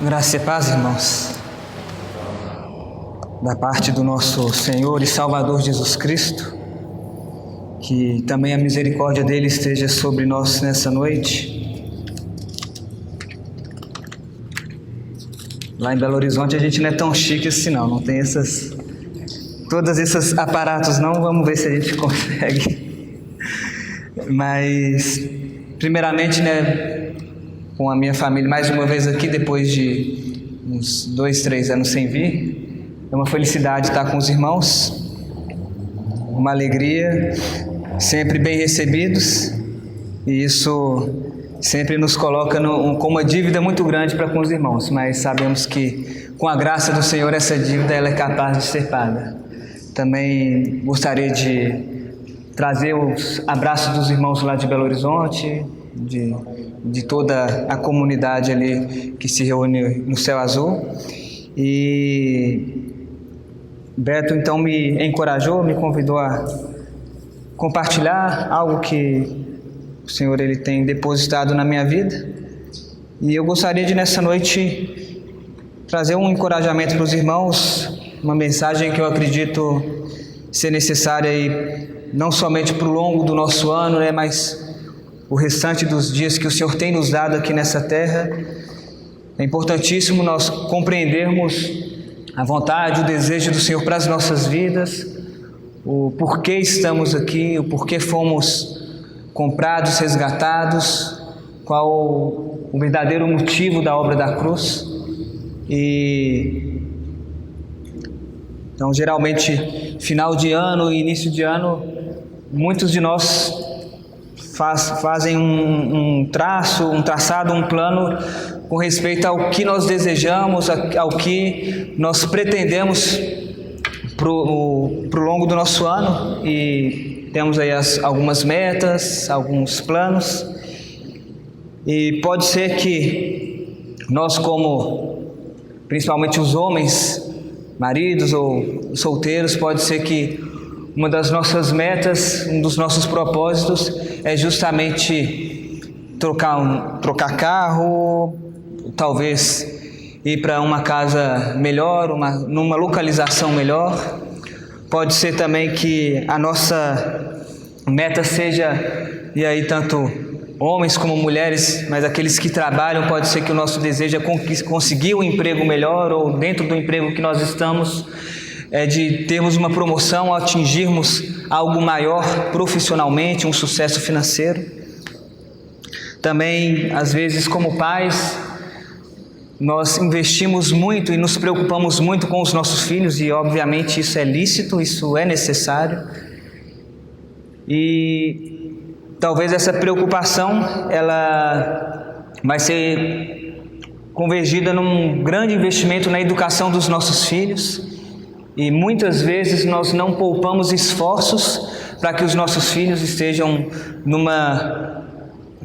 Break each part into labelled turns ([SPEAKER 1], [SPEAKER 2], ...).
[SPEAKER 1] Graça e paz, irmãos, da parte do nosso Senhor e Salvador Jesus Cristo, que também a misericórdia dele esteja sobre nós nessa noite. Lá em Belo Horizonte a gente não é tão chique assim não tem todos esses aparatos não, vamos ver se a gente consegue. Mas, primeiramente, com a minha família mais uma vez aqui, depois de uns 2, 3 anos sem vir. É uma felicidade estar com os irmãos, uma alegria, sempre bem recebidos, e isso sempre nos coloca com uma dívida muito grande para com os irmãos, mas sabemos que com a graça do Senhor essa dívida ela é capaz de ser paga. Também gostaria de trazer os abraços dos irmãos lá de Belo Horizonte, de toda a comunidade ali que se reúne no Céu Azul. E Beto então me encorajou, me convidou a compartilhar algo que o Senhor ele tem depositado na minha vida. E eu gostaria de nessa noite trazer um encorajamento para os irmãos, uma mensagem que eu acredito ser necessária não somente para o longo do nosso ano, mas o restante dos dias que o Senhor tem nos dado aqui nessa terra. É importantíssimo nós compreendermos a vontade, o desejo do Senhor para as nossas vidas, o porquê estamos aqui, o porquê fomos comprados, resgatados, qual o verdadeiro motivo da obra da cruz. Então, geralmente, final de ano e início de ano, muitos de nós fazem um traçado, um plano com respeito ao que nós desejamos, ao que nós pretendemos pro longo do nosso ano, e temos aí algumas metas, alguns planos, e pode ser que nós, principalmente os homens, maridos ou solteiros, pode ser que uma das nossas metas, um dos nossos propósitos é justamente trocar carro, talvez ir para uma casa melhor, numa localização melhor. Pode ser também que a nossa meta seja, e aí tanto homens como mulheres, mas aqueles que trabalham, pode ser que o nosso desejo é conseguir um emprego melhor, ou dentro do emprego que nós estamos, de termos uma promoção, atingirmos algo maior profissionalmente, um sucesso financeiro. Também, às vezes, como pais, nós investimos muito e nos preocupamos muito com os nossos filhos, e obviamente isso é lícito, isso é necessário. E talvez essa preocupação ela vai ser convergida num grande investimento na educação dos nossos filhos. E muitas vezes nós não poupamos esforços para que os nossos filhos estejam numa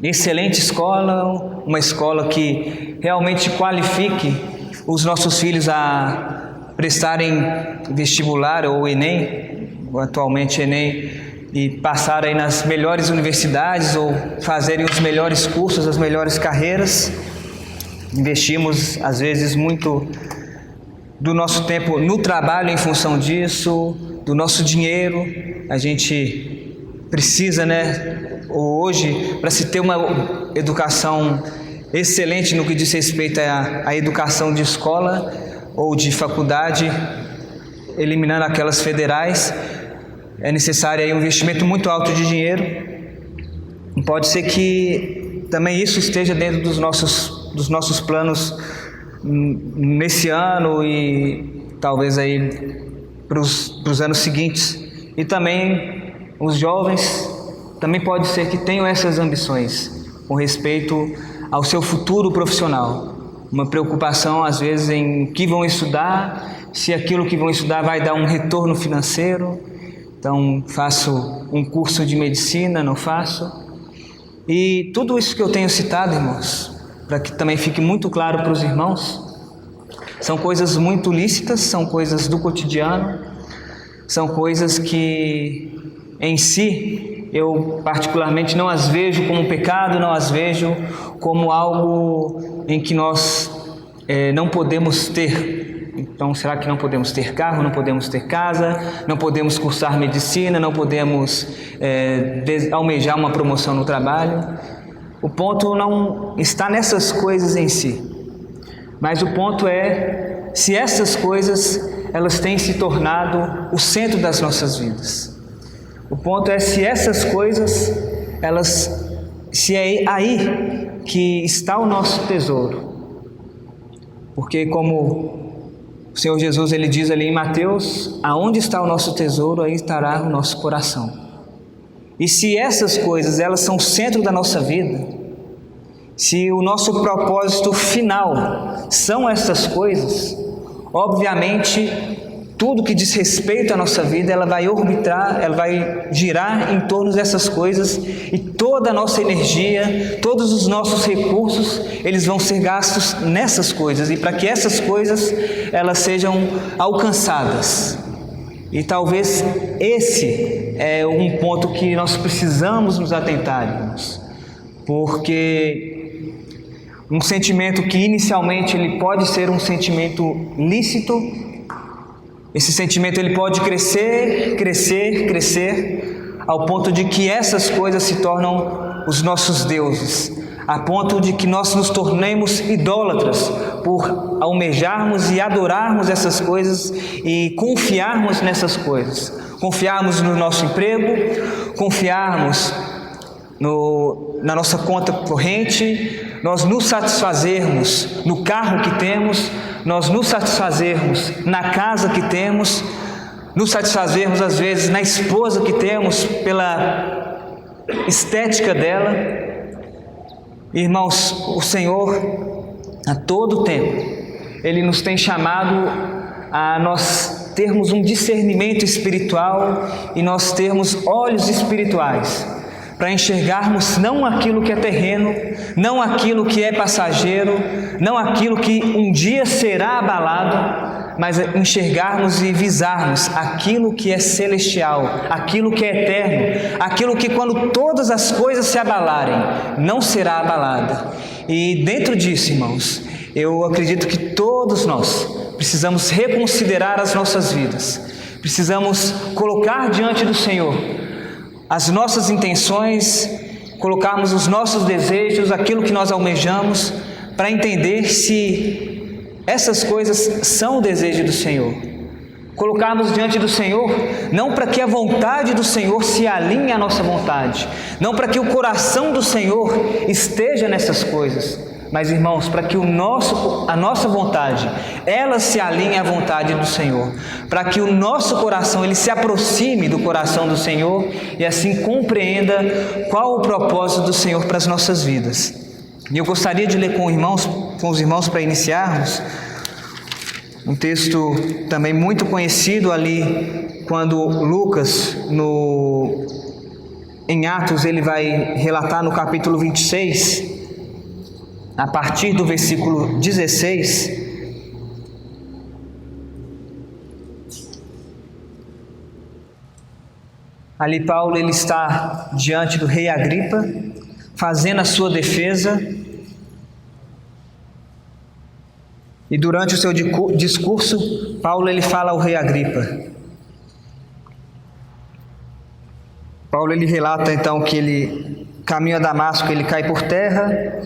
[SPEAKER 1] excelente escola, uma escola que realmente qualifique os nossos filhos a prestarem vestibular ou Enem, ou atualmente Enem, e passar aí nas melhores universidades ou fazerem os melhores cursos, as melhores carreiras. Investimos às vezes muito do nosso tempo no trabalho em função disso, do nosso dinheiro. A gente precisa, hoje, para se ter uma educação excelente no que diz respeito à educação de escola ou de faculdade, eliminando aquelas federais, é necessário aí um investimento muito alto de dinheiro. Pode ser que também isso esteja dentro dos nossos planos nesse ano e talvez aí para os anos seguintes. E também os jovens também pode ser que tenham essas ambições com respeito ao seu futuro profissional, uma preocupação às vezes em o que vão estudar, se aquilo que vão estudar vai dar um retorno financeiro. Então, faço um curso de medicina, não faço. E tudo isso que eu tenho citado, irmãos, para que também fique muito claro para os irmãos, são coisas muito lícitas, são coisas do cotidiano, são coisas que em si eu particularmente não as vejo como pecado, não as vejo como algo em que nós não podemos ter. Então, será que não podemos ter carro, não podemos ter casa, não podemos cursar medicina, não podemos almejar uma promoção no trabalho? O ponto não está nessas coisas em si, mas o ponto é se essas coisas elas têm se tornado o centro das nossas vidas. O ponto é se essas coisas, se é aí que está o nosso tesouro. Porque como o Senhor Jesus ele diz ali em Mateus, aonde está o nosso tesouro, aí estará o nosso coração. E se essas coisas elas são o centro da nossa vida, se o nosso propósito final são essas coisas, obviamente tudo que diz respeito à nossa vida, ela vai orbitar, ela vai girar em torno dessas coisas, e toda a nossa energia, todos os nossos recursos, eles vão ser gastos nessas coisas, e para que essas coisas elas sejam alcançadas. E talvez esse é um ponto que nós precisamos nos atentar, irmãos, porque um sentimento que inicialmente ele pode ser um sentimento lícito, esse sentimento ele pode crescer, ao ponto de que essas coisas se tornam os nossos deuses, a ponto de que nós nos tornemos idólatras por almejarmos e adorarmos essas coisas e confiarmos nessas coisas, confiarmos no nosso emprego, confiarmos na nossa conta corrente, nós nos satisfazermos no carro que temos, nós nos satisfazermos na casa que temos, nos satisfazermos às vezes na esposa que temos pela estética dela. Irmãos, o Senhor a todo tempo Ele nos tem chamado a nós termos um discernimento espiritual e nós termos olhos espirituais para enxergarmos não aquilo que é terreno, não aquilo que é passageiro, não aquilo que um dia será abalado, mas enxergarmos e visarmos aquilo que é celestial, aquilo que é eterno, aquilo que quando todas as coisas se abalarem, não será abalada. E dentro disso, irmãos, eu acredito que todos nós precisamos reconsiderar as nossas vidas, precisamos colocar diante do Senhor as nossas intenções, colocarmos os nossos desejos, aquilo que nós almejamos, para entender se essas coisas são o desejo do Senhor. Colocarmos diante do Senhor, não para que a vontade do Senhor se alinhe à nossa vontade, não para que o coração do Senhor esteja nessas coisas, mas, irmãos, para que a nossa vontade, ela se alinhe à vontade do Senhor, para que o nosso coração, ele se aproxime do coração do Senhor e assim compreenda qual o propósito do Senhor para as nossas vidas. E eu gostaria de ler com os irmãos para iniciarmos, um texto também muito conhecido ali, quando Lucas, em Atos, ele vai relatar no capítulo 26, a partir do versículo 16, ali Paulo ele está diante do rei Agripa, fazendo a sua defesa, e durante o seu discurso, Paulo ele fala ao rei Agripa. Paulo ele relata então que ele caminha a Damasco, ele cai por terra.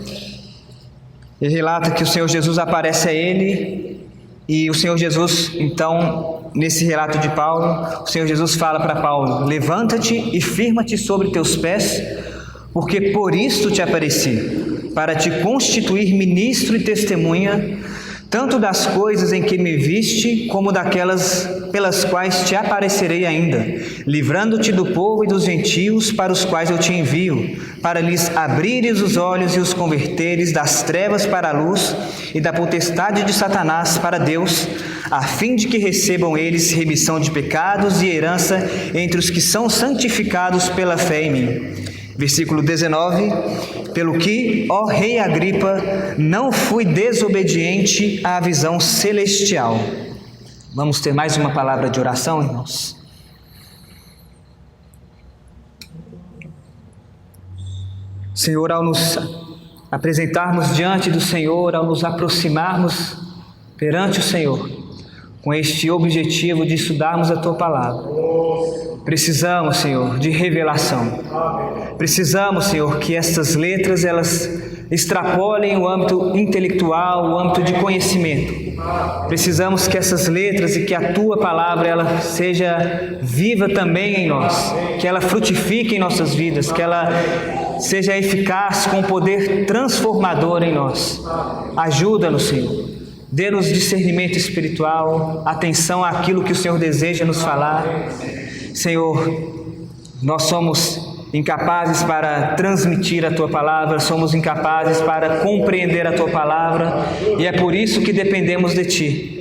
[SPEAKER 1] Ele relata que o Senhor Jesus aparece a ele, e o Senhor Jesus, então, nesse relato de Paulo, o Senhor Jesus fala para Paulo: levanta-te e firma-te sobre teus pés, porque por isto te apareci, para te constituir ministro e testemunha, tanto das coisas em que me viste, como daquelas pelas quais te aparecerei ainda, livrando-te do povo e dos gentios para os quais eu te envio, para lhes abrires os olhos e os converteres das trevas para a luz e da potestade de Satanás para Deus, a fim de que recebam eles remissão de pecados e herança entre os que são santificados pela fé em mim. Versículo 19: pelo que, ó rei Agripa, não fui desobediente à visão celestial. Vamos ter mais uma palavra de oração, irmãos? Senhor, ao nos apresentarmos diante do Senhor, ao nos aproximarmos perante o Senhor, com este objetivo de estudarmos a Tua Palavra, precisamos, Senhor, de revelação. Precisamos, Senhor, que estas letras, elas extrapolem o âmbito intelectual, o âmbito de conhecimento. Precisamos que essas letras e que a Tua Palavra, ela seja viva também em nós, que ela frutifique em nossas vidas, que ela seja eficaz com poder transformador em nós. Ajuda-nos, Senhor. Dê-nos discernimento espiritual, atenção àquilo que o Senhor deseja nos falar. Senhor, nós somos incapazes para transmitir a Tua Palavra, somos incapazes para compreender a Tua Palavra, e é por isso que dependemos de Ti.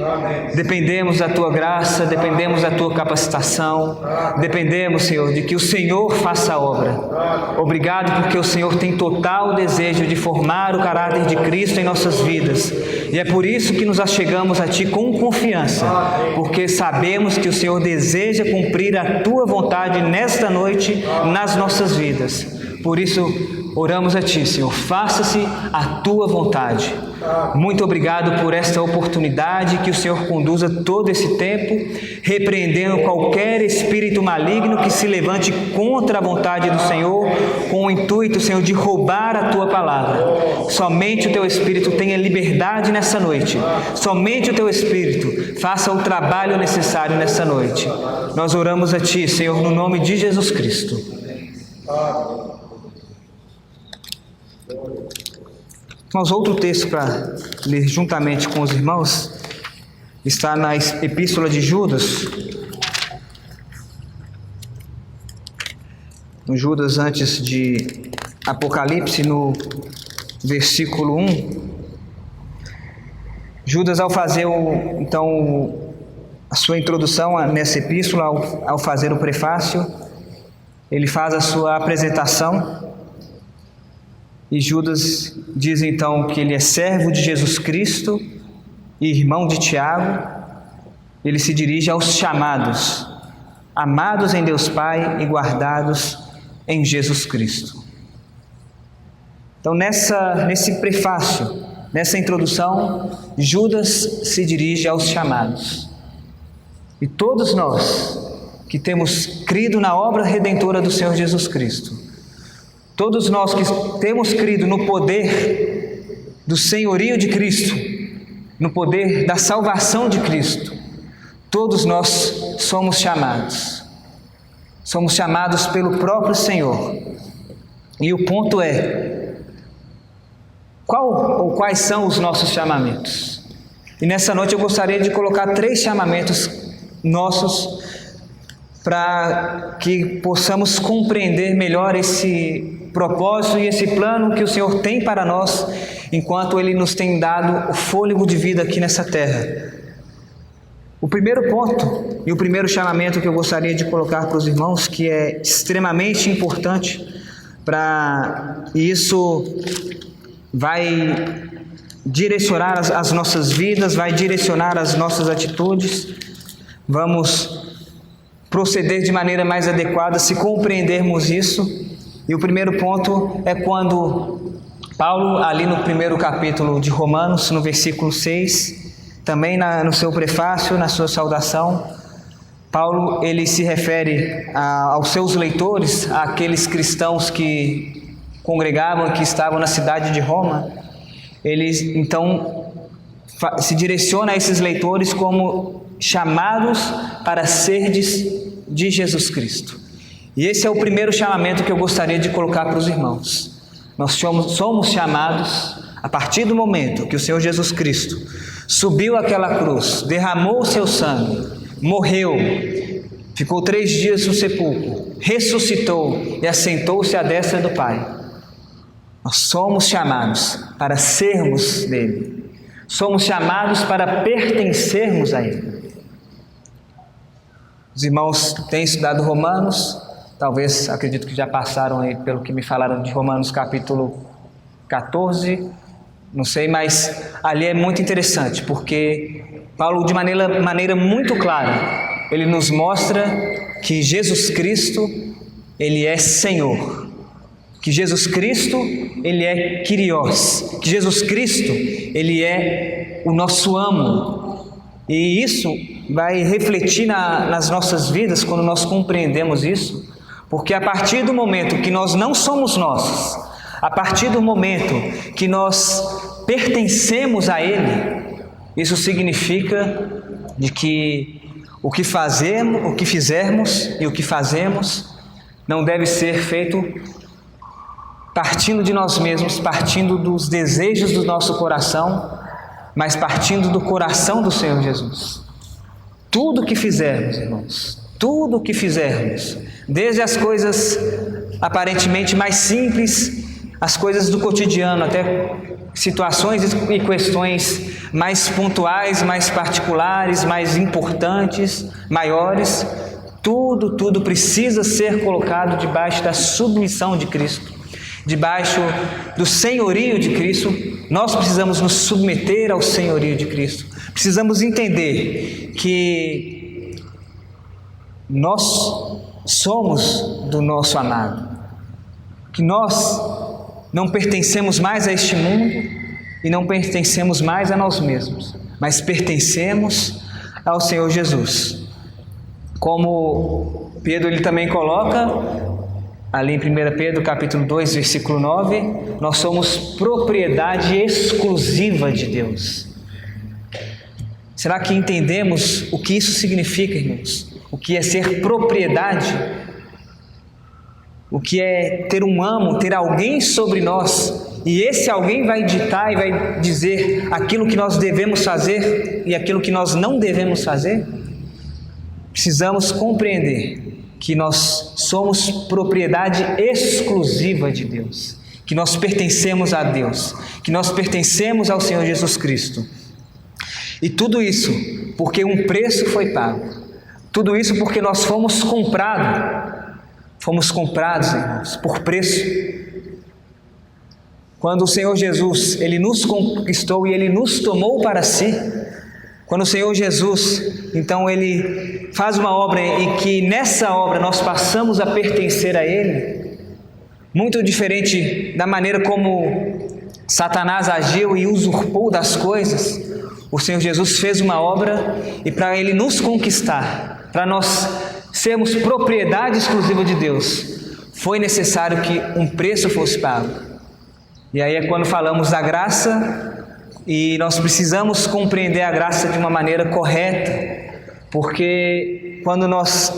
[SPEAKER 1] Dependemos da Tua graça, dependemos da Tua capacitação, dependemos, Senhor, de que o Senhor faça a obra. Obrigado porque o Senhor tem total desejo de formar o caráter de Cristo em nossas vidas, e é por isso que nos achegamos a Ti com confiança, porque sabemos que o Senhor deseja cumprir a Tua vontade nesta noite, nas nossas vidas. Por isso, oramos a Ti, Senhor, faça-se a Tua vontade. Muito obrigado por esta oportunidade, que o Senhor conduza todo esse tempo, repreendendo qualquer espírito maligno que se levante contra a vontade do Senhor, com o intuito, Senhor, de roubar a Tua Palavra. Somente o Teu Espírito tenha liberdade nessa noite. Somente o Teu Espírito faça o trabalho necessário nessa noite. Nós oramos a Ti, Senhor, no nome de Jesus Cristo. Mas outro texto para ler juntamente com os irmãos está na Epístola de Judas. No Judas antes de Apocalipse, no versículo 1. Judas, ao fazer a sua introdução nessa epístola, ao fazer o prefácio, ele faz a sua apresentação, e Judas diz então que ele é servo de Jesus Cristo e irmão de Tiago. Ele se dirige aos chamados, amados em Deus Pai e guardados em Jesus Cristo. Então nesse prefácio, nessa introdução, Judas se dirige aos chamados. E todos nós que temos crido na obra redentora do Senhor Jesus Cristo, todos nós que temos crido no poder do senhorio de Cristo, no poder da salvação de Cristo, todos nós somos chamados. Somos chamados pelo próprio Senhor. E o ponto é, qual ou quais são os nossos chamamentos? E nessa noite eu gostaria de colocar 3 chamamentos nossos, para que possamos compreender melhor esse propósito e esse plano que o Senhor tem para nós, enquanto Ele nos tem dado o fôlego de vida aqui nessa terra. O primeiro ponto e o primeiro chamamento que eu gostaria de colocar para os irmãos, que é extremamente importante, e isso vai direcionar as nossas vidas, vai direcionar as nossas atitudes. Vamos proceder de maneira mais adequada se compreendermos isso. E o primeiro ponto é quando Paulo, ali no primeiro capítulo de Romanos, no versículo 6, também no seu prefácio, na sua saudação, Paulo ele se refere aos seus leitores, àqueles cristãos que congregavam, que estavam na cidade de Roma. Ele então se direciona a esses leitores como chamados para serdes de Jesus Cristo. E esse é o primeiro chamamento que eu gostaria de colocar para os irmãos. Nós somos chamados, a partir do momento que o Senhor Jesus Cristo subiu àquela cruz, derramou o seu sangue, morreu, ficou 3 dias no sepulcro, ressuscitou e assentou-se à destra do Pai. Nós somos chamados para sermos dele. Somos chamados para pertencermos a Ele. Os irmãos têm estudado Romanos, Talvez, acredito que já passaram aí pelo que me falaram de Romanos capítulo 14, não sei, mas ali é muito interessante, porque Paulo, de maneira muito clara, ele nos mostra que Jesus Cristo, ele é Senhor, que Jesus Cristo, ele é Kyrios, que Jesus Cristo, ele é o nosso amo, e isso vai refletir nas nossas vidas quando nós compreendemos isso, porque a partir do momento que nós não somos nossos, a partir do momento que nós pertencemos a Ele, isso significa de que o que fizermos e o que fazemos não deve ser feito partindo de nós mesmos, partindo dos desejos do nosso coração, mas partindo do coração do Senhor Jesus. Tudo o que fizermos, irmãos, tudo o que fizermos, desde as coisas aparentemente mais simples, as coisas do cotidiano, até situações e questões mais pontuais, mais particulares, mais importantes, maiores, tudo precisa ser colocado debaixo da submissão de Cristo, debaixo do senhorio de Cristo. Nós precisamos nos submeter ao senhorio de Cristo. Precisamos entender que nós somos do nosso amado, que nós não pertencemos mais a este mundo e não pertencemos mais a nós mesmos, mas pertencemos ao Senhor Jesus. Como Pedro ele também coloca ali em 1 Pedro capítulo 2, versículo 9, nós somos propriedade exclusiva de Deus. Será que entendemos o que isso significa, irmãos? O que é ser propriedade? O que é ter um amo, ter alguém sobre nós, e esse alguém vai ditar e vai dizer aquilo que nós devemos fazer e aquilo que nós não devemos fazer? Precisamos compreender que nós somos propriedade exclusiva de Deus, que nós pertencemos a Deus, que nós pertencemos ao Senhor Jesus Cristo. E tudo isso porque um preço foi pago, tudo isso porque nós fomos comprados, irmãos, por preço. Quando o Senhor Jesus, Ele nos conquistou e Ele nos tomou para si, quando o Senhor Jesus, então Ele faz uma obra e que nessa obra nós passamos a pertencer a Ele, muito diferente da maneira como Satanás agiu e usurpou das coisas, o Senhor Jesus fez uma obra e para Ele nos conquistar, para nós sermos propriedade exclusiva de Deus, foi necessário que um preço fosse pago. E aí é quando falamos da graça, e nós precisamos compreender a graça de uma maneira correta, porque quando nós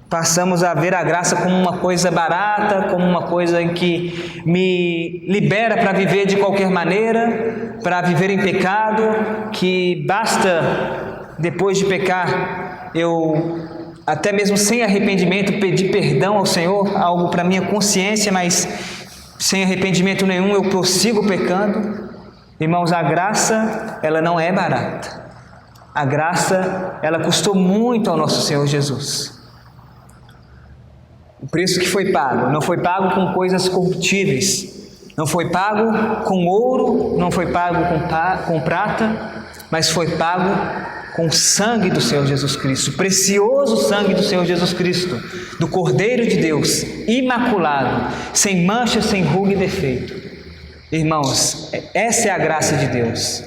[SPEAKER 1] passamos a ver a graça como uma coisa barata, como uma coisa em que me libera para viver de qualquer maneira, para viver em pecado, que basta, depois de pecar, eu até mesmo sem arrependimento pedir perdão ao Senhor, algo para minha consciência, mas sem arrependimento nenhum eu prossigo pecando. Irmãos, a graça, ela não é barata. A graça, ela custou muito ao nosso Senhor Jesus. O preço que foi pago, não foi pago com coisas corruptíveis, não foi pago com ouro, não foi pago com prata, mas foi pago com o sangue do Senhor Jesus Cristo, o precioso sangue do Senhor Jesus Cristo, do Cordeiro de Deus, imaculado, sem mancha, sem ruga e defeito. Irmãos, essa é a graça de Deus.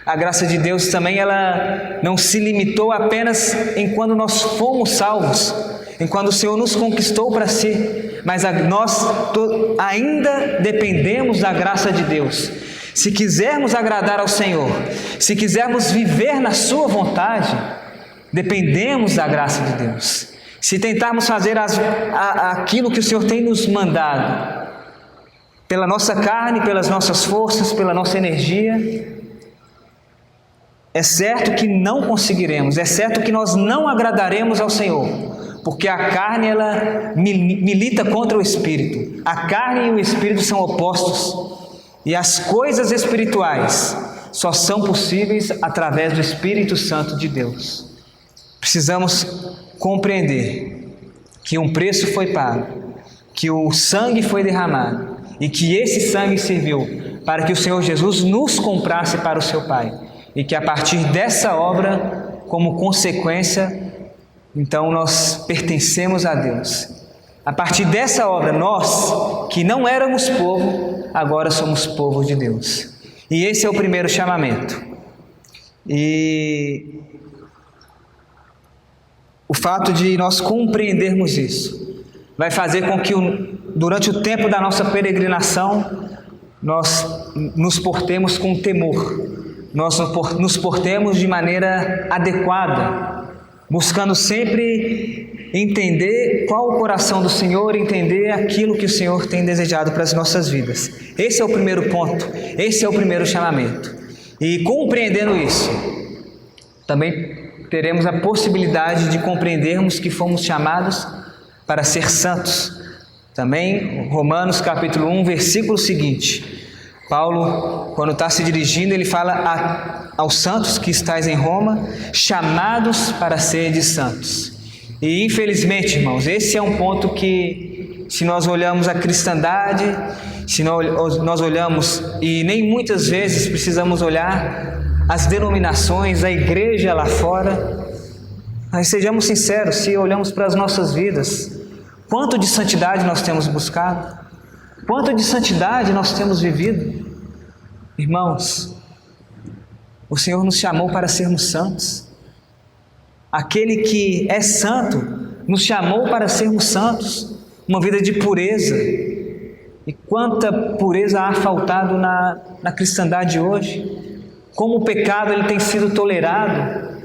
[SPEAKER 1] A graça de Deus também, ela não se limitou apenas em quando nós fomos salvos, em quando o Senhor nos conquistou para si, mas nós ainda dependemos da graça de Deus. Se quisermos agradar ao Senhor, se quisermos viver na sua vontade, dependemos da graça de Deus. Se tentarmos fazer aquilo que o Senhor tem nos mandado, pela nossa carne, pelas nossas forças, pela nossa energia, é certo que não conseguiremos, é certo que nós não agradaremos ao Senhor, porque a carne ela milita contra o Espírito. A carne e o Espírito são opostos, e as coisas espirituais só são possíveis através do Espírito Santo de Deus. Precisamos compreender que um preço foi pago, que o sangue foi derramado e que esse sangue serviu para que o Senhor Jesus nos comprasse para o seu Pai e que a partir dessa obra, como consequência, então nós pertencemos a Deus. A partir dessa obra, nós que não éramos povo, agora somos povo de Deus. E esse é o primeiro chamamento. E o fato de nós compreendermos isso vai fazer com que durante o tempo da nossa peregrinação nós nos portemos com temor, nós nos portemos de maneira adequada, buscando sempre entender qual o coração do Senhor, entender aquilo que o Senhor tem desejado para as nossas vidas. Esse é o primeiro ponto, esse é o primeiro chamamento. E compreendendo isso, também teremos a possibilidade de compreendermos que fomos chamados para ser santos. Também, Romanos capítulo 1, versículo seguinte, Paulo, quando está se dirigindo, ele fala aos santos que estáis em Roma, chamados para serdes santos. E infelizmente, irmãos, esse é um ponto que, se nós olhamos a cristandade, se nós olhamos, e nem muitas vezes precisamos olhar as denominações, a igreja lá fora, mas sejamos sinceros, se olhamos para as nossas vidas, quanto de santidade nós temos buscado? Quanto de santidade nós temos vivido? Irmãos, o Senhor nos chamou para sermos santos. Aquele que é santo nos chamou para sermos santos, uma vida de pureza. E quanta pureza há faltado na cristandade hoje? Como o pecado ele tem sido tolerado?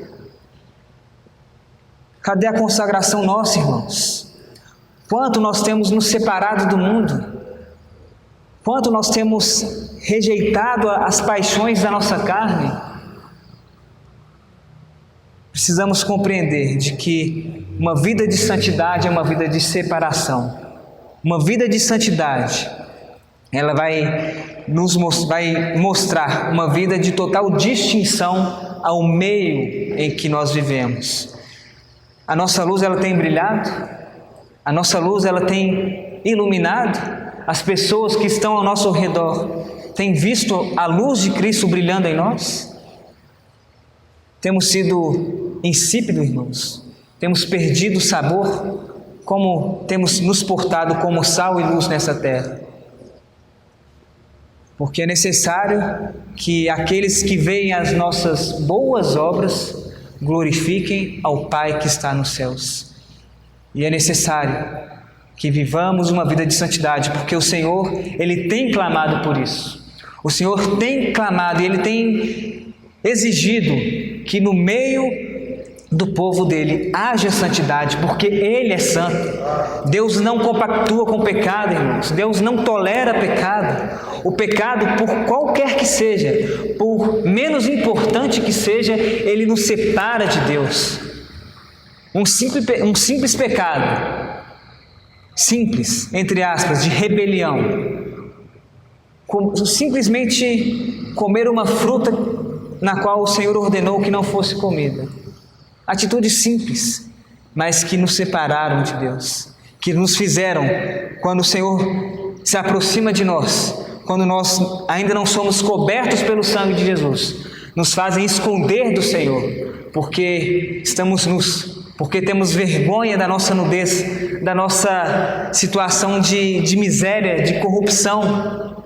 [SPEAKER 1] Cadê a consagração nossa, irmãos? Quanto nós temos nos separado do mundo? Quanto nós temos rejeitado as paixões da nossa carne? Precisamos compreender de que uma vida de santidade é uma vida de separação. Uma vida de santidade, ela vai mostrar uma vida de total distinção ao meio em que nós vivemos. A nossa luz ela tem brilhado, a nossa luz ela tem iluminado. As pessoas que estão ao nosso redor têm visto a luz de Cristo brilhando em nós? Temos sido insípidos, irmãos? Temos perdido o sabor? Como temos nos portado como sal e luz nessa terra? Porque é necessário que aqueles que veem as nossas boas obras glorifiquem ao Pai que está nos céus. E é necessário que vivamos uma vida de santidade, porque o Senhor, Ele tem clamado por isso. O Senhor tem clamado e Ele tem exigido que no meio do povo dele haja santidade, porque Ele é santo. Deus não compactua com o pecado, irmãos. Deus não tolera pecado. O pecado, por qualquer que seja, por menos importante que seja, ele nos separa de Deus. Um simples pecado, simples, entre aspas, de rebelião, simplesmente comer uma fruta na qual o Senhor ordenou que não fosse comida. Atitudes simples, mas que nos separaram de Deus, que nos fizeram, quando o Senhor se aproxima de nós, quando nós ainda não somos cobertos pelo sangue de Jesus, nos fazem esconder do Senhor, porque estamos nus, porque temos vergonha da nossa nudez, da nossa situação de miséria, de corrupção.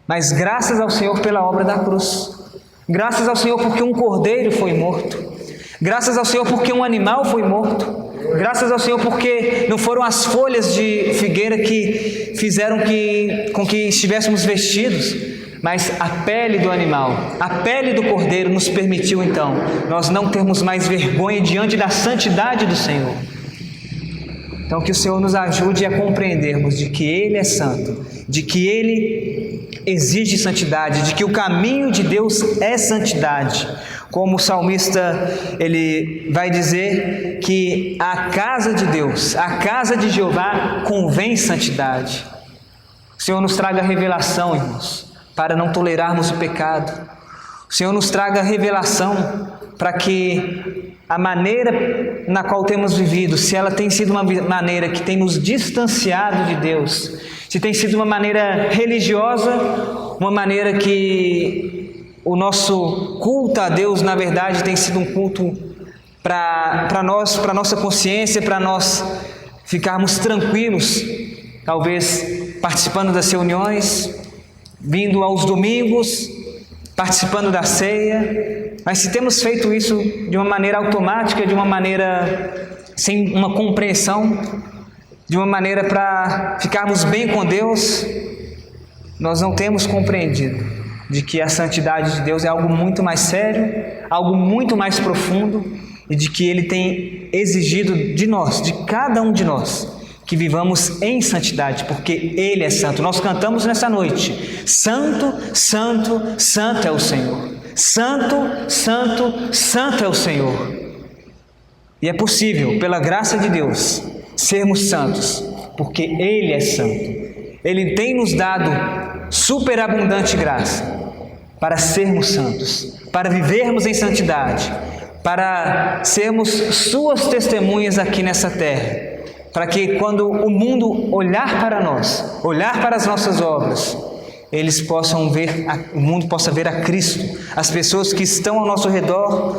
[SPEAKER 1] Mas graças ao Senhor pela obra da cruz, graças ao Senhor porque um cordeiro foi morto, graças ao Senhor porque um animal foi morto, graças ao Senhor porque não foram as folhas de figueira que fizeram com que estivéssemos vestidos, mas a pele do animal, a pele do cordeiro nos permitiu então nós não termos mais vergonha diante da santidade do Senhor. Então que o Senhor nos ajude a compreendermos de que Ele é santo, de que Ele exige santidade, de que o caminho de Deus é santidade. Como o salmista, ele vai dizer que a casa de Deus, a casa de Jeová convém santidade. O Senhor nos traga revelação, irmãos, para não tolerarmos o pecado. O Senhor nos traga revelação para que a maneira na qual temos vivido, se ela tem sido uma maneira que tem nos distanciado de Deus, se tem sido uma maneira religiosa, uma maneira que o nosso culto a Deus, na verdade, tem sido um culto para nós, para nossa consciência, para nós ficarmos tranquilos, talvez participando das reuniões, vindo aos domingos, participando da ceia, mas se temos feito isso de uma maneira automática, de uma maneira sem uma compreensão, de uma maneira para ficarmos bem com Deus, nós não temos compreendido de que a santidade de Deus é algo muito mais sério, algo muito mais profundo, e de que Ele tem exigido de nós, de cada um de nós, que vivamos em santidade, porque Ele é santo. Nós cantamos nessa noite: Santo, Santo, Santo é o Senhor. Santo, Santo, Santo é o Senhor. E é possível, pela graça de Deus, sermos santos, porque Ele é santo. Ele tem nos dado superabundante graça para sermos santos, para vivermos em santidade, para sermos Suas testemunhas aqui nessa terra, para que quando o mundo olhar para nós, olhar para as nossas obras, eles possam ver, o mundo possa ver a Cristo. As pessoas que estão ao nosso redor,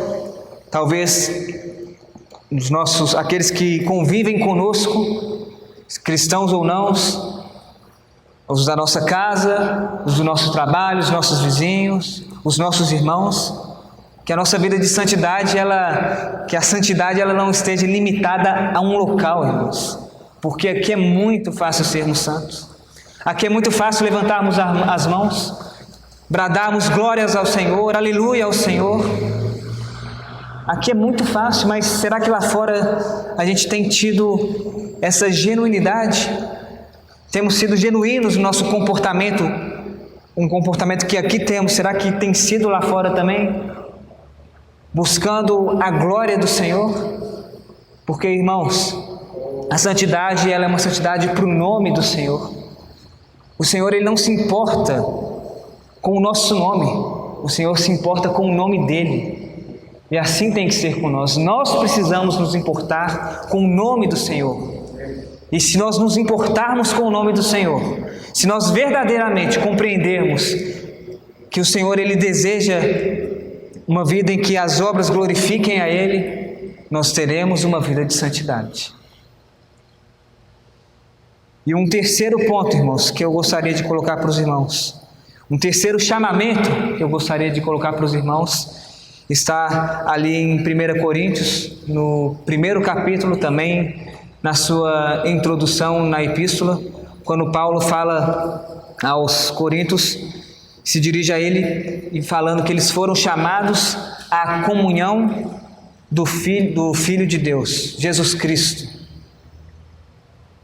[SPEAKER 1] talvez aqueles que convivem conosco, cristãos ou não, os da nossa casa, os do nosso trabalho, os nossos vizinhos, os nossos irmãos, que a nossa vida de santidade, que a santidade ela não esteja limitada a um local, irmãos, porque aqui é muito fácil sermos santos, aqui é muito fácil levantarmos as mãos, bradarmos glórias ao Senhor, aleluia ao Senhor, aqui é muito fácil, mas será que lá fora a gente tem tido essa genuinidade? Temos sido genuínos no nosso comportamento, um comportamento que aqui temos, será que tem sido lá fora também? Buscando a glória do Senhor? Porque, irmãos, a santidade ela é uma santidade para o nome do Senhor. O Senhor Ele não se importa com o nosso nome, o Senhor se importa com o nome dEle. E assim tem que ser com nós. Nós precisamos nos importar com o nome do Senhor. E se nós nos importarmos com o nome do Senhor, se nós verdadeiramente compreendermos que o Senhor Ele deseja uma vida em que as obras glorifiquem a Ele, nós teremos uma vida de santidade. E um terceiro ponto, irmãos, que eu gostaria de colocar para os irmãos, um terceiro chamamento que eu gostaria de colocar para os irmãos, está ali em 1 Coríntios, no primeiro capítulo também, na sua introdução na epístola, quando Paulo fala aos Coríntios, se dirige a ele e falando que eles foram chamados à comunhão do Filho de Deus, Jesus Cristo.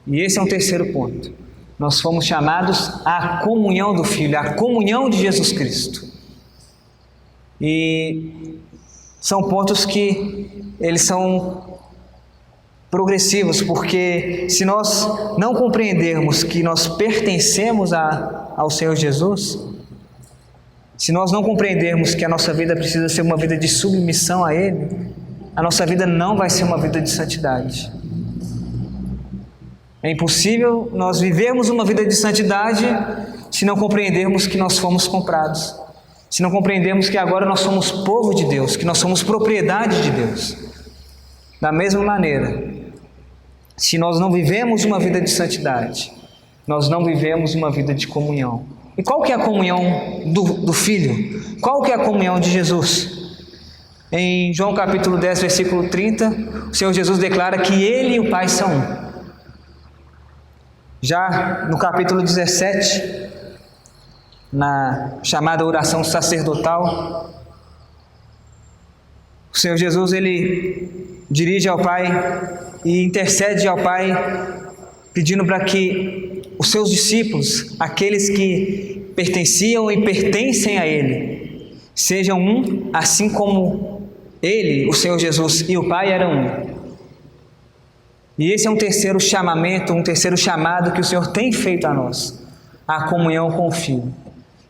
[SPEAKER 1] E esse é um terceiro ponto. Nós fomos chamados à comunhão do Filho, à comunhão de Jesus Cristo. E são pontos que eles são progressivos, porque se nós não compreendermos que nós pertencemos ao Senhor Jesus, se nós não compreendermos que a nossa vida precisa ser uma vida de submissão a Ele, a nossa vida não vai ser uma vida de santidade. É impossível nós vivermos uma vida de santidade se não compreendermos que nós fomos comprados, se não compreendermos que agora nós somos povo de Deus, que nós somos propriedade de Deus. Da mesma maneira, se nós não vivemos uma vida de santidade, nós não vivemos uma vida de comunhão. E qual que é a comunhão do Filho? Qual que é a comunhão de Jesus? Em João capítulo 10, versículo 30, o Senhor Jesus declara que Ele e o Pai são um. Já no capítulo 17, na chamada oração sacerdotal, o Senhor Jesus Ele dirige ao Pai e intercede ao Pai, pedindo para que os seus discípulos, aqueles que pertenciam e pertencem a Ele, sejam um, assim como Ele, o Senhor Jesus e o Pai eram um. E esse é um terceiro chamamento, um terceiro chamado que o Senhor tem feito a nós, a comunhão com o Filho.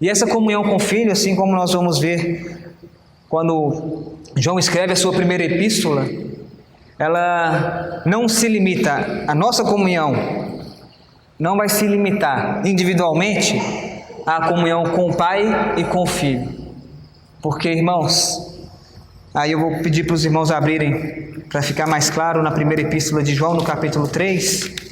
[SPEAKER 1] E essa comunhão com o Filho, assim como nós vamos ver quando João escreve a sua primeira epístola, ela não se limita, a nossa comunhão não vai se limitar individualmente à comunhão com o Pai e com o Filho. Porque, irmãos, aí eu vou pedir para os irmãos abrirem, para ficar mais claro, na primeira epístola de João, no capítulo 3.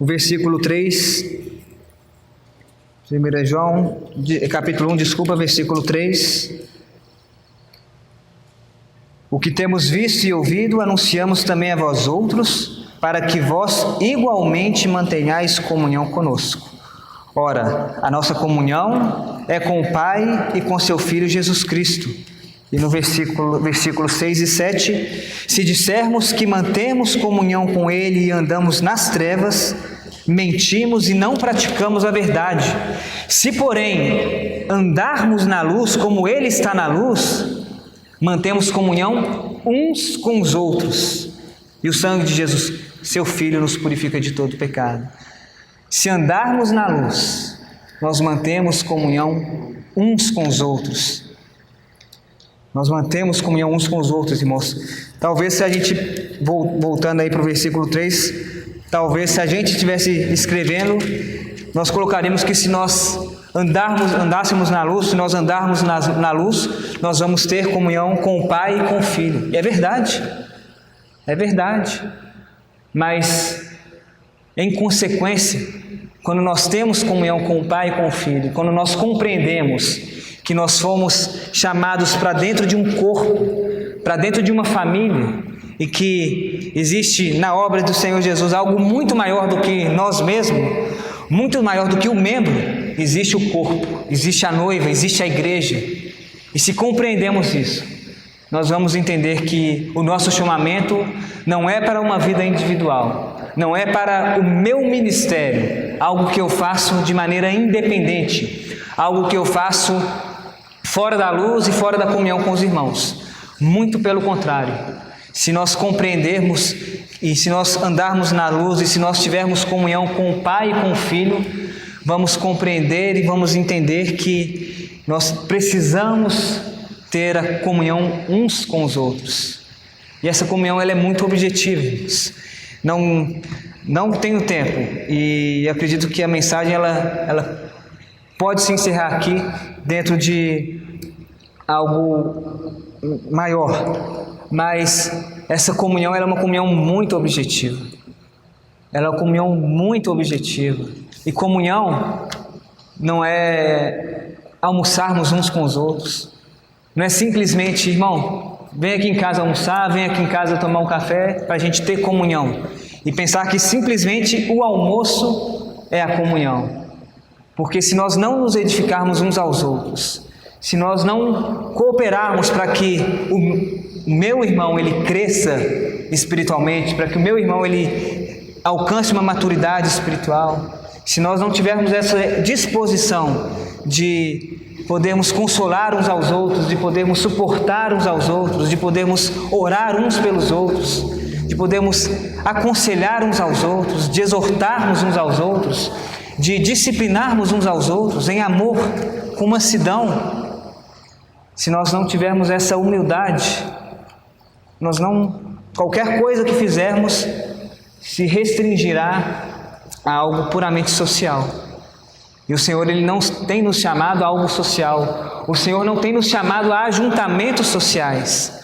[SPEAKER 1] O versículo 3, 1 João, capítulo 1, versículo 3. O que temos visto e ouvido, anunciamos também a vós outros, para que vós igualmente mantenhais comunhão conosco. Ora, a nossa comunhão é com o Pai e com seu Filho Jesus Cristo. E no versículo 6 e 7, se dissermos que mantemos comunhão com Ele e andamos nas trevas, mentimos e não praticamos a verdade. Se, porém, andarmos na luz como Ele está na luz, mantemos comunhão uns com os outros. E o sangue de Jesus, seu Filho, nos purifica de todo pecado. Se andarmos na luz, nós mantemos comunhão uns com os outros. Nós mantemos comunhão uns com os outros, irmãos. Talvez se a gente, voltando aí para o versículo 3, talvez se a gente estivesse escrevendo, nós colocaríamos que se nós andássemos na luz, se nós andarmos na luz, nós vamos ter comunhão com o Pai e com o Filho. E é verdade. Mas, em consequência, quando nós temos comunhão com o Pai e com o Filho, quando nós compreendemos que nós fomos chamados para dentro de um corpo, para dentro de uma família, e que existe na obra do Senhor Jesus algo muito maior do que nós mesmos, muito maior do que o membro, existe o corpo, existe a noiva, existe a igreja. E se compreendemos isso, nós vamos entender que o nosso chamamento não é para uma vida individual, não é para o meu ministério, algo que eu faço de maneira independente, algo que eu faço fora da luz e fora da comunhão com os irmãos. Muito pelo contrário, se nós compreendermos e se nós andarmos na luz e se nós tivermos comunhão com o Pai e com o Filho, vamos compreender e vamos entender que nós precisamos ter a comunhão uns com os outros. E essa comunhão ela é muito objetiva. Não tenho tempo e acredito que a mensagem ela pode se encerrar aqui dentro de algo maior, mas essa comunhão ela é uma comunhão muito objetiva. Ela é uma comunhão muito objetiva. E comunhão não é almoçarmos uns com os outros. Não é simplesmente, irmão, vem aqui em casa almoçar, vem aqui em casa tomar um café para a gente ter comunhão. E pensar que simplesmente o almoço é a comunhão. Porque se nós não nos edificarmos uns aos outros, se nós não cooperarmos para que o meu irmão ele cresça espiritualmente, para que o meu irmão ele alcance uma maturidade espiritual, se nós não tivermos essa disposição de podermos consolar uns aos outros, de podermos suportar uns aos outros, de podermos orar uns pelos outros, de podermos aconselhar uns aos outros, de exortarmos uns aos outros, de disciplinarmos uns aos outros em amor, com mansidão. Se nós não tivermos essa humildade, qualquer coisa que fizermos se restringirá a algo puramente social. E o Senhor ele não tem nos chamado a algo social. O Senhor não tem nos chamado a ajuntamentos sociais,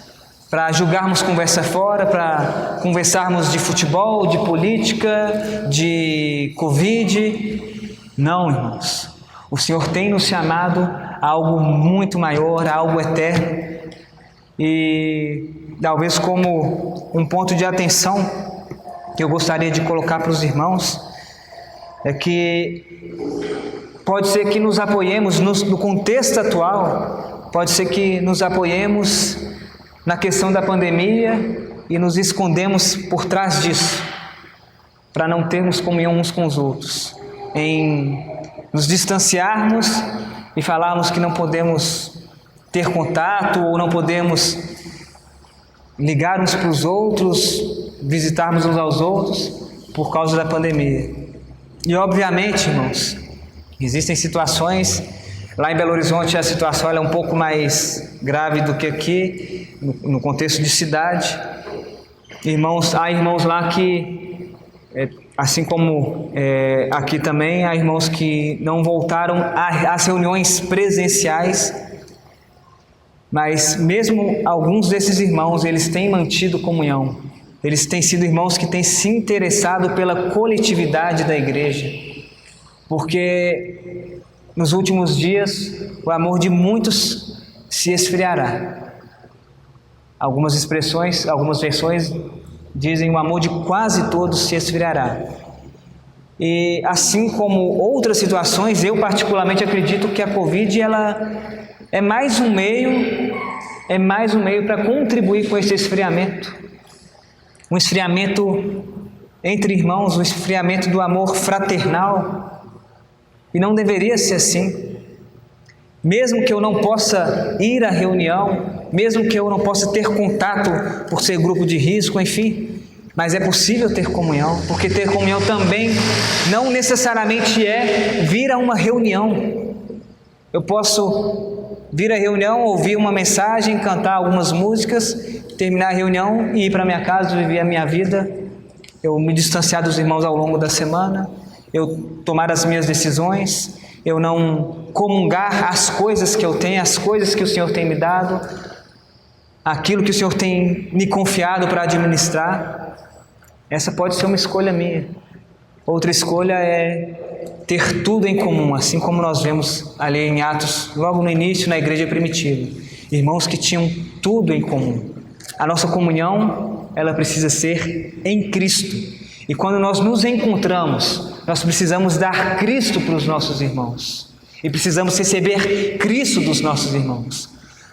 [SPEAKER 1] para julgarmos conversa fora, para conversarmos de futebol, de política, de Covid. Não, irmãos. O Senhor tem nos chamado a algo muito maior, a algo eterno. E talvez como um ponto de atenção que eu gostaria de colocar para os irmãos, é que pode ser que nos apoiemos no contexto atual, pode ser que nos apoiemos na questão da pandemia e nos escondemos por trás disso, para não termos comunhão uns com os outros, em nos distanciarmos e falarmos que não podemos ter contato ou não podemos ligar uns para os outros, visitarmos uns aos outros por causa da pandemia. E obviamente, irmãos, existem situações, lá em Belo Horizonte a situação é um pouco mais grave do que aqui, no contexto de cidade. Há irmãos lá que, assim como aqui também, há irmãos que não voltaram às reuniões presenciais, mas mesmo alguns desses irmãos, eles têm mantido comunhão. Eles têm sido irmãos que têm se interessado pela coletividade da igreja, porque nos últimos dias o amor de muitos se esfriará. Algumas versões dizem o amor de quase todos se esfriará. E assim como outras situações, eu particularmente acredito que a Covid é mais um meio para contribuir com esse esfriamento. Um esfriamento entre irmãos, um esfriamento do amor fraternal. E não deveria ser assim. Mesmo que eu não possa ir à reunião, mesmo que eu não possa ter contato por ser grupo de risco, enfim, mas é possível ter comunhão, porque ter comunhão também não necessariamente é vir a uma reunião. Eu posso vir à reunião, ouvir uma mensagem, cantar algumas músicas, terminar a reunião e ir para minha casa, viver a minha vida, eu me distanciar dos irmãos ao longo da semana, eu tomar as minhas decisões, eu não comungar as coisas que eu tenho, as coisas que o Senhor tem me dado, aquilo que o Senhor tem me confiado para administrar. Essa pode ser uma escolha minha. Outra escolha é ter tudo em comum, assim como nós vemos ali em Atos, logo no início, na igreja primitiva. Irmãos que tinham tudo em comum. A nossa comunhão, ela precisa ser em Cristo. E quando nós nos encontramos, nós precisamos dar Cristo para os nossos irmãos. E precisamos receber Cristo dos nossos irmãos.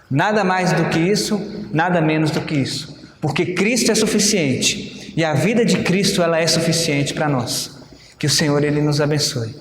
[SPEAKER 1] Nada mais do que isso, nada menos do que isso. Porque Cristo é suficiente. E a vida de Cristo, ela é suficiente para nós. Que o Senhor, Ele nos abençoe.